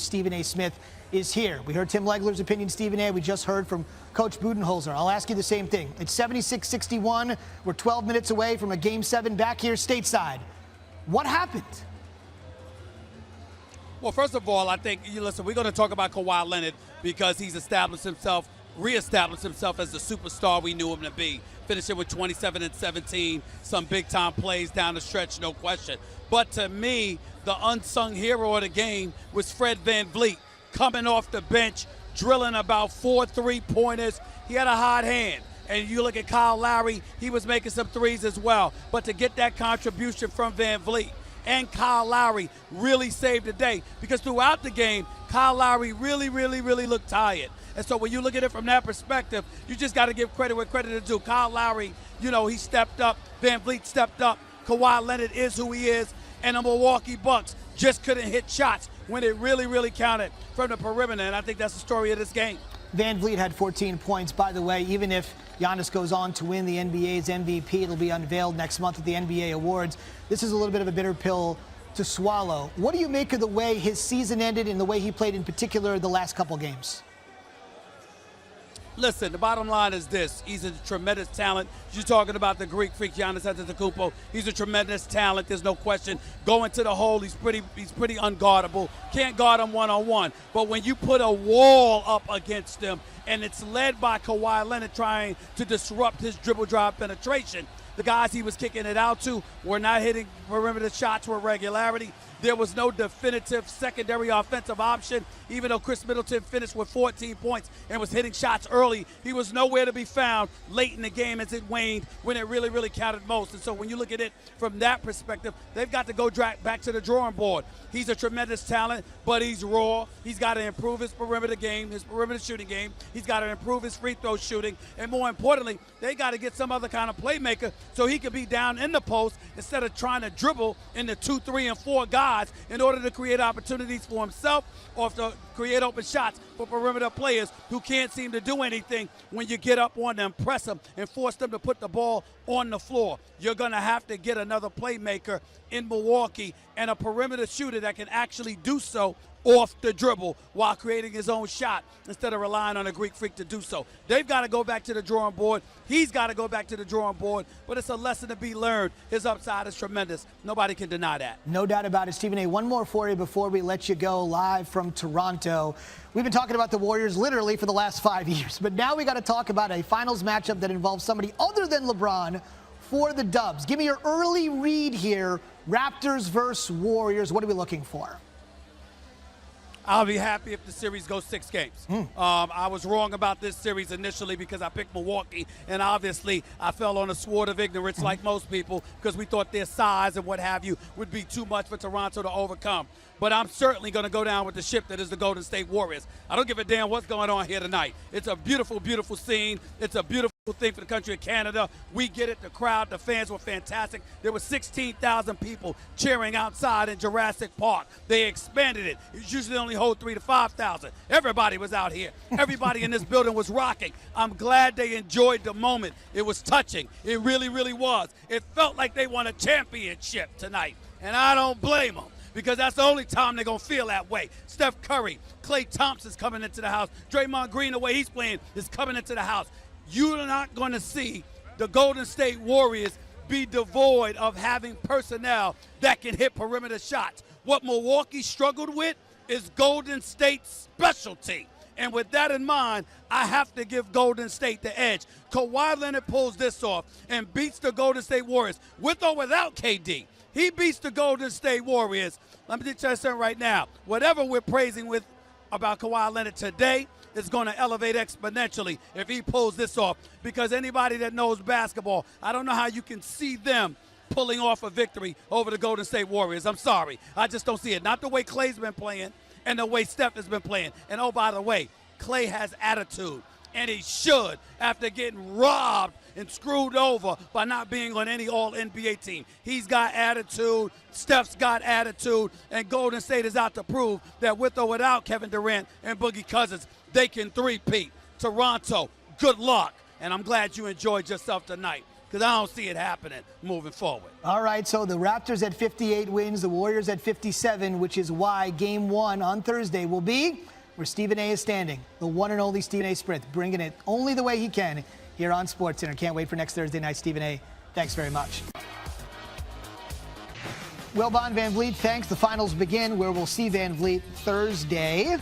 Stephen A. Smith is here. We heard Tim Legler's opinion, Stephen A. We just heard from Coach Budenholzer. I'll ask you the same thing. It's 76-61. We're 12 minutes away from a Game 7 back here stateside. What happened? Well, first of all, I think, listen, we're going to talk about Kawhi Leonard because he's reestablished himself as the superstar we knew him to be. Finishing with 27 and 17, some big-time plays down the stretch, no question. But to me, the unsung hero of the game was Fred VanVleet, coming off the bench, drilling about 4 3-pointers. He had a hot hand. And you look at Kyle Lowry, he was making some threes as well. But to get that contribution from VanVleet and Kyle Lowry really saved the day, because throughout the game, Kyle Lowry really looked tired. And so when you look at it from that perspective, you just got to give credit where credit is due. Kyle Lowry, he stepped up. VanVleet stepped up. Kawhi Leonard is who he is. And the Milwaukee Bucks just couldn't hit shots when it really counted from the perimeter. And I think that's the story of this game. VanVleet had 14 points. By the way, even if Giannis goes on to win the NBA's MVP, it'll be unveiled next month at the NBA Awards. This is a little bit of a bitter pill to swallow. What do you make of the way his season ended and the way he played in particular the last couple games? Listen, the bottom line is this. He's a tremendous talent. You're talking about the Greek freak, Giannis Antetokounmpo. He's a tremendous talent. There's no question. Going to the hole, he's pretty unguardable. Can't guard him one-on-one. But when you put a wall up against him, and it's led by Kawhi Leonard trying to disrupt his dribble drive penetration, the guys he was kicking it out to were not hitting perimeter shots with regularity. There was no definitive secondary offensive option. Even though Chris Middleton finished with 14 points and was hitting shots early, he was nowhere to be found late in the game as it waned when it really counted most. And so when you look at it from that perspective, they've got to go back to the drawing board. He's a tremendous talent, but he's raw. He's got to improve his perimeter game, his perimeter shooting game. He's got to improve his free throw shooting. And more importantly, they got to get some other kind of playmaker so he can be down in the post instead of trying to dribble into 2, 3, and 4 guys in order to create opportunities for himself or to create open shots for perimeter players who can't seem to do anything when you get up on them, press them, and force them to put the ball on the floor. You're going to have to get another playmaker in Milwaukee and a perimeter shooter that can actually do so off the dribble while creating his own shot instead of relying on a Greek freak to do so. They've got to go back to the drawing board. He's got to go back to the drawing board, but it's a lesson to be learned. His upside is tremendous. Nobody can deny that. No doubt about it. Stephen A., one more for you before we let you go live from Toronto. We've been talking about the Warriors literally for the last 5 years, but now we got to talk about a finals matchup that involves somebody other than LeBron for the Dubs. Give me your early read here. Raptors versus Warriors. What are we looking for? I'll be happy if the series goes 6 games. I was wrong about this series initially because I picked Milwaukee, and obviously I fell on a sword of ignorance like most people because we thought their size and what have you would be too much for Toronto to overcome. But I'm certainly going to go down with the ship that is the Golden State Warriors. I don't give a damn what's going on here tonight. It's a beautiful scene. It's a beautiful thing for the country of Canada. We get it. The crowd, the fans were fantastic. There were 16,000 people cheering outside in Jurassic Park. They expanded it. It usually only hold 3,000 to 5,000. Everybody was out here. Everybody in this building was rocking. I'm glad they enjoyed the moment. It was touching. It really was. It felt like they won a championship tonight, and I don't blame them, because that's the only time they're going to feel that way. Steph Curry, Klay Thompson's coming into the house. Draymond Green, the way he's playing, is coming into the house. You're not going to see the Golden State Warriors be devoid of having personnel that can hit perimeter shots. What Milwaukee struggled with is Golden State's specialty. And with that in mind, I have to give Golden State the edge. Kawhi Leonard pulls this off and beats the Golden State Warriors with or without KD. He beats the Golden State Warriors. Let me tell you something right now. Whatever we're praising about Kawhi Leonard today is going to elevate exponentially if he pulls this off. Because anybody that knows basketball, I don't know how you can see them pulling off a victory over the Golden State Warriors. I'm sorry. I just don't see it. Not the way Klay's been playing and the way Steph has been playing. And oh, by the way, Klay has attitude. And he should, after getting robbed and screwed over by not being on any all-NBA team. He's got attitude, Steph's got attitude, and Golden State is out to prove that with or without Kevin Durant and Boogie Cousins, they can three-peat. Toronto, good luck, and I'm glad you enjoyed yourself tonight. because I don't see it happening moving forward. All right, so the Raptors at 58 wins, the Warriors at 57, which is why Game 1 on Thursday will be where Stephen A is standing. The one and only Stephen A. Sprith, bringing it only the way he can here on SportsCenter. Can't wait for next Thursday night, Stephen A. Thanks very much. Wilbon Van Vliet, thanks. The finals begin where we'll see Van Vliet Thursday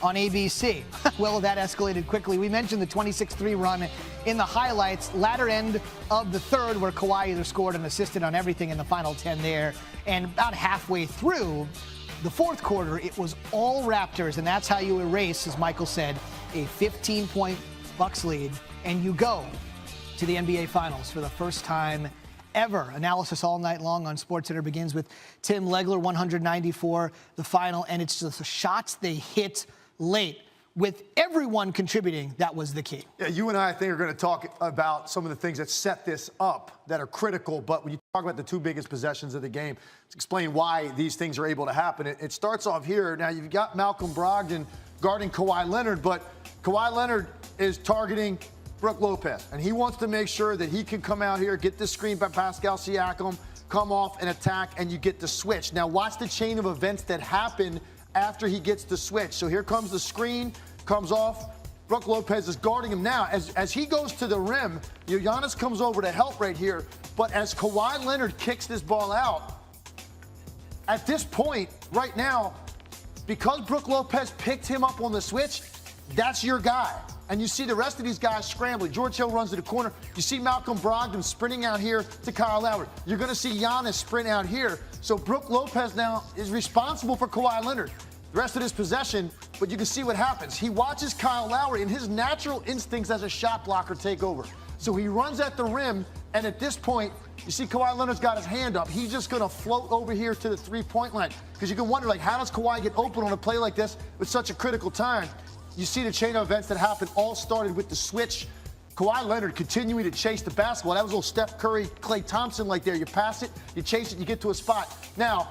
on ABC. Well, that escalated quickly. We mentioned the 26-3 run in the highlights, latter end of the third, where Kawhi either scored and assisted on everything in the final 10 there. And about halfway through the fourth quarter, it was all Raptors, and that's how you erase, as Michael said, a 15-point Bucks lead, and you go to the NBA Finals for the first time ever. Analysis all night long on SportsCenter begins with Tim Legler, 194, the final, and it's just the shots they hit late. With everyone contributing, that was the key. Yeah, you and I think, are going to talk about some of the things that set this up that are critical. But when you talk about the two biggest possessions of the game, to explain why these things are able to happen, it starts off here. Now, you've got Malcolm Brogdon guarding Kawhi Leonard, but Kawhi Leonard is targeting Brook Lopez, and he wants to make sure that he can come out here, get the screen by Pascal Siakam, come off and attack, and you get the switch. Now, watch the chain of events that happen after he gets the switch. So here comes the screen, comes off. Brook Lopez is guarding him now. As he goes to the rim, Giannis comes over to help right here. But as Kawhi Leonard kicks this ball out, at this point, right now, because Brook Lopez picked him up on the switch, that's your guy. And you see the rest of these guys scrambling. George Hill runs to the corner. You see Malcolm Brogdon sprinting out here to Kyle Lowry. You're going to see Giannis sprint out here. So Brook Lopez now is responsible for Kawhi Leonard the rest of this possession, but you can see what happens. He watches Kyle Lowry, and his natural instincts as a shot blocker take over. So he runs at the rim, and at this point, you see Kawhi Leonard's got his hand up. He's just going to float over here to the three-point line. Because you can wonder, like, how does Kawhi get open on a play like this with such a critical time? You see the chain of events that happened all started with the switch. Kawhi Leonard continuing to chase the basketball. That was a little Steph Curry, Klay Thompson like there. You pass it, you chase it, you get to a spot. Now,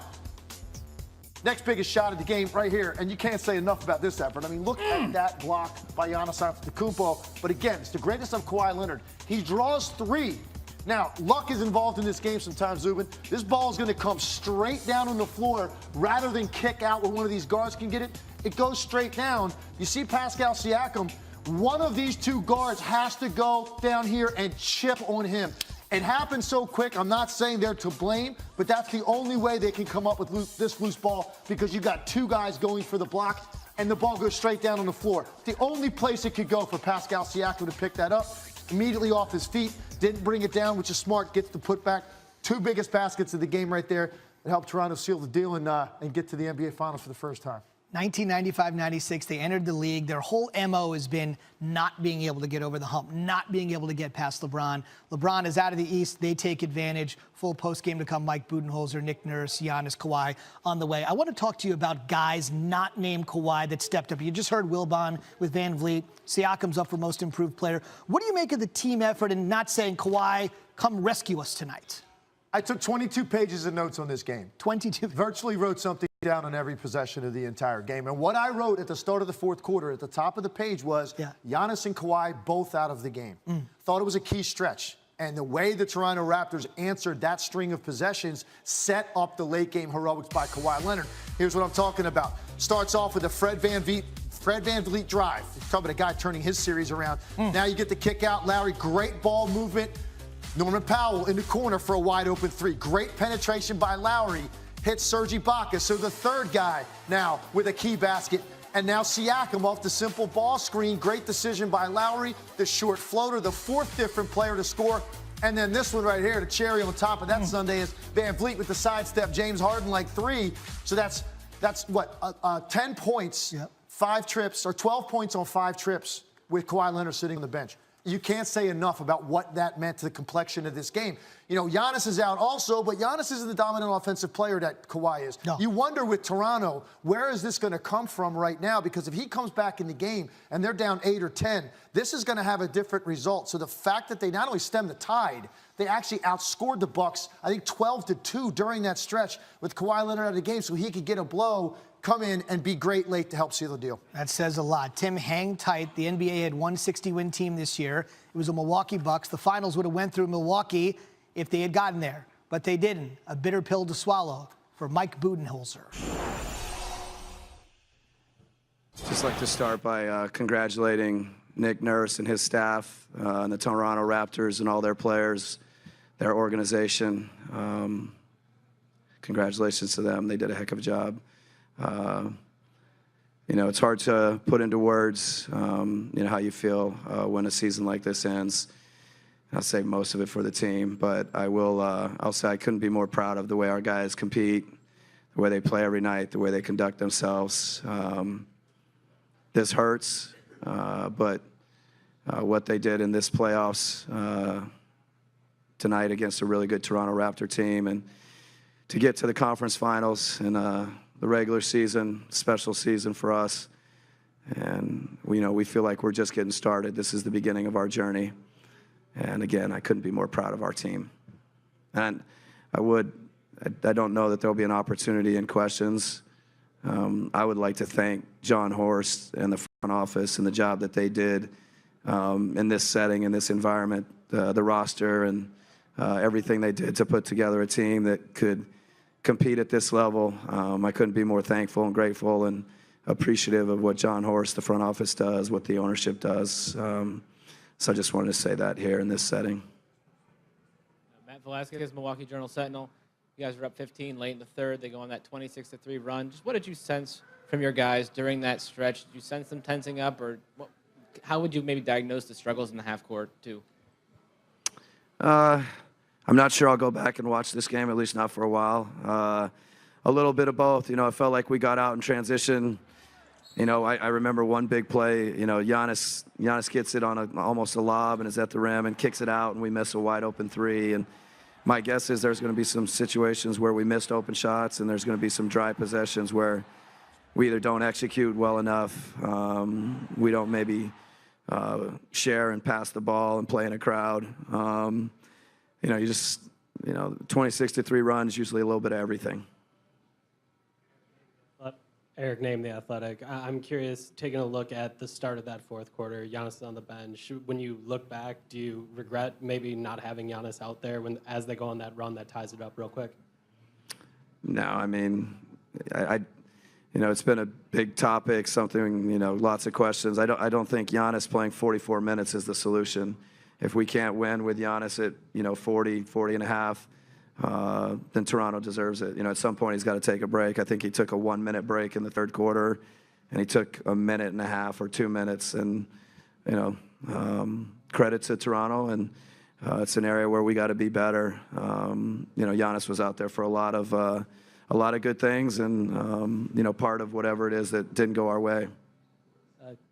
next biggest shot of the game right here, and you can't say enough about this effort. I mean, look at that block by Giannis Antetokounmpo. But again, it's the greatness of Kawhi Leonard. He draws three. Now, luck is involved in this game sometimes, Zubin. This ball is going to come straight down on the floor rather than kick out where one of these guards can get it. It goes straight down. You see Pascal Siakam. One of these two guards has to go down here and chip on him. It happened so quick, I'm not saying they're to blame, but that's the only way they can come up with this loose ball, because you've got two guys going for the block, and the ball goes straight down on the floor. The only place it could go for Pascal Siakam to pick that up, immediately off his feet, didn't bring it down, which is smart, gets the putback. Two biggest baskets of the game right there. It helped Toronto seal the deal and get to the NBA Finals for the first time. 1995-96, they entered the league. Their whole MO has been not being able to get over the hump, not being able to get past LeBron. LeBron is out of the East. They take advantage. Full postgame to come. Mike Budenholzer, Nick Nurse, Giannis, Kawhi on the way. I want to talk to you about guys not named Kawhi that stepped up. You just heard Wilbon with Van Vliet. Siakam's up for most improved player. What do you make of the team effort and not saying, Kawhi, come rescue us tonight? I took 22 pages of notes on this game. 22. Virtually wrote something down on every possession of the entire game. And what I wrote at the start of the fourth quarter at the top of the page was Giannis and Kawhi both out of the game. Thought it was a key stretch. And the way the Toronto Raptors answered that string of possessions set up the late game heroics by Kawhi Leonard. Here's what I'm talking about. Starts off with a Fred Van Vliet drive. You're talking about a guy turning his series around. Now you get the kick out. Lowry, great ball movement. Norman Powell in the corner for a wide open three. Great penetration by Lowry. Hits Serge Ibaka. So the third guy now with a key basket. And now Siakam off the simple ball screen. Great decision by Lowry. The short floater, the fourth different player to score. And then this one right here, the cherry on top of that Sunday, is Van Vliet with the sidestep. James Harden like three. So that's what, 10 points, 5 trips, or 12 points on 5 trips with Kawhi Leonard sitting on the bench. You can't say enough about what that meant to the complexion of this game. You know, Giannis is out also, but Giannis isn't the dominant offensive player that Kawhi is. No. You wonder with Toronto, where is this going to come from right now? Because if he comes back in the game and they're down 8 or 10, this is going to have a different result. So the fact that they not only stem the tide, they actually outscored the Bucks, I think 12-2 during that stretch with Kawhi Leonard out of the game, so he could get a blow, come in and be great late to help seal the deal. That says a lot. Tim, hang tight. The NBA had 160-win team this year. It was the Milwaukee Bucks. The finals would have went through Milwaukee if they had gotten there, but they didn't. A bitter pill to swallow for Mike Budenholzer. Just like to start by congratulating Nick Nurse and his staff, and the Toronto Raptors and all their players, their organization. Congratulations to them. They did a heck of a job. You know, it's hard to put into words, you know, how you feel when a season like this ends. I'll save most of it for the team, but I'll say I couldn't be more proud of the way our guys compete, the way they play every night, the way they conduct themselves. This hurts, but what they did in this playoffs tonight against a really good Toronto Raptor team, and to get to the conference finals and the regular season, special season for us. And we feel like we're just getting started. This is the beginning of our journey. And again, I couldn't be more proud of our team. And I don't know that there'll be an opportunity in questions. I would like to thank John Horst and the front office and the job that they did in this setting, in this environment, the roster and everything they did to put together a team that could compete at this level. I couldn't be more thankful and grateful and appreciative of what John Horst, the front office, does, what the ownership does. So I just wanted to say that here in this setting. Matt Velasquez, Milwaukee Journal-Sentinel. You guys were up 15 late in the third. They go on that 26-3 run. Just what did you sense from your guys during that stretch? Did you sense them tensing up, or how would you maybe diagnose the struggles in the half court too? I'm not sure I'll go back and watch this game, at least not for a while. A little bit of both. I felt like we got out in transition. I remember one big play. Giannis gets it on almost a lob and is at the rim and kicks it out, and we miss a wide open three. And my guess is there's going to be some situations where we missed open shots, and there's going to be some dry possessions where we either don't execute well enough, we don't maybe share and pass the ball and play in a crowd. 26-3 runs, usually a little bit of everything. Eric Name, The Athletic. I'm curious, taking a look at the start of that fourth quarter, Giannis is on the bench. When you look back, do you regret maybe not having Giannis out there as they go on that run that ties it up real quick? No, I mean, it's been a big topic, something, lots of questions. I don't think Giannis playing 44 minutes is the solution. If we can't win with Giannis at, 40 and a half, then Toronto deserves it. At some point he's got to take a break. I think he took a 1-minute break in the third quarter, and he took a minute and a half or 2 minutes. And, credit to Toronto, and it's an area where we got to be better. Giannis was out there for a lot of good things, and part of whatever it is that didn't go our way.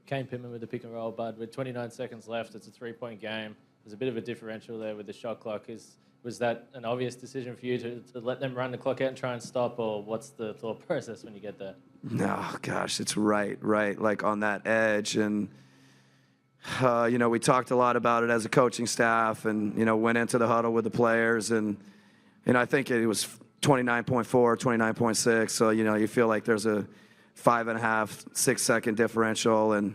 Kane Pittman with the pick and roll, Bud. With 29 seconds left, it's a 3-point game. There's a bit of a differential there with the shot clock. Was that an obvious decision for you to let them run the clock out and try and stop, or what's the thought process when you get there? No, gosh, it's right, like on that edge. And, we talked a lot about it as a coaching staff and, went into the huddle with the players. And, I think it was 29.4, 29.6. So, you feel like there's a 5.5, 6 second differential. And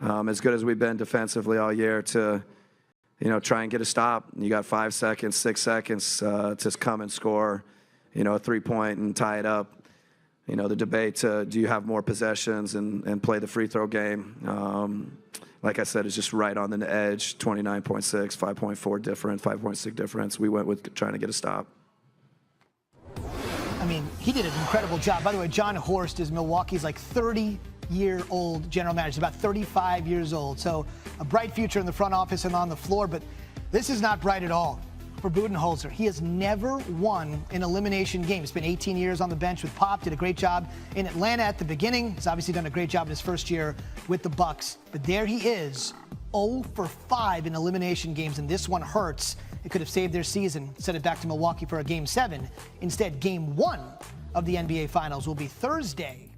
as good as we've been defensively all year to, try and get a stop. You got 5 seconds, 6 seconds to come and score, a 3-point and tie it up. The debate, do you have more possessions and play the free throw game? Like I said, it's just right on the edge, 29.6, 5.4 different, 5.6 difference. We went with trying to get a stop. I mean, he did an incredible job. By the way, John Horst is Milwaukee's 30-year-old general manager, about 35 years old. So a bright future in the front office and on the floor, but this is not bright at all for Budenholzer. He has never won an elimination game. He's been 18 years on the bench with Pop, did a great job in Atlanta at the beginning. He's obviously done a great job in his first year with the Bucks. But there he is, 0 for 5 in elimination games, and this one hurts. It could have saved their season, sent it back to Milwaukee for a Game 7. Instead, Game 1 of the NBA Finals will be Thursday.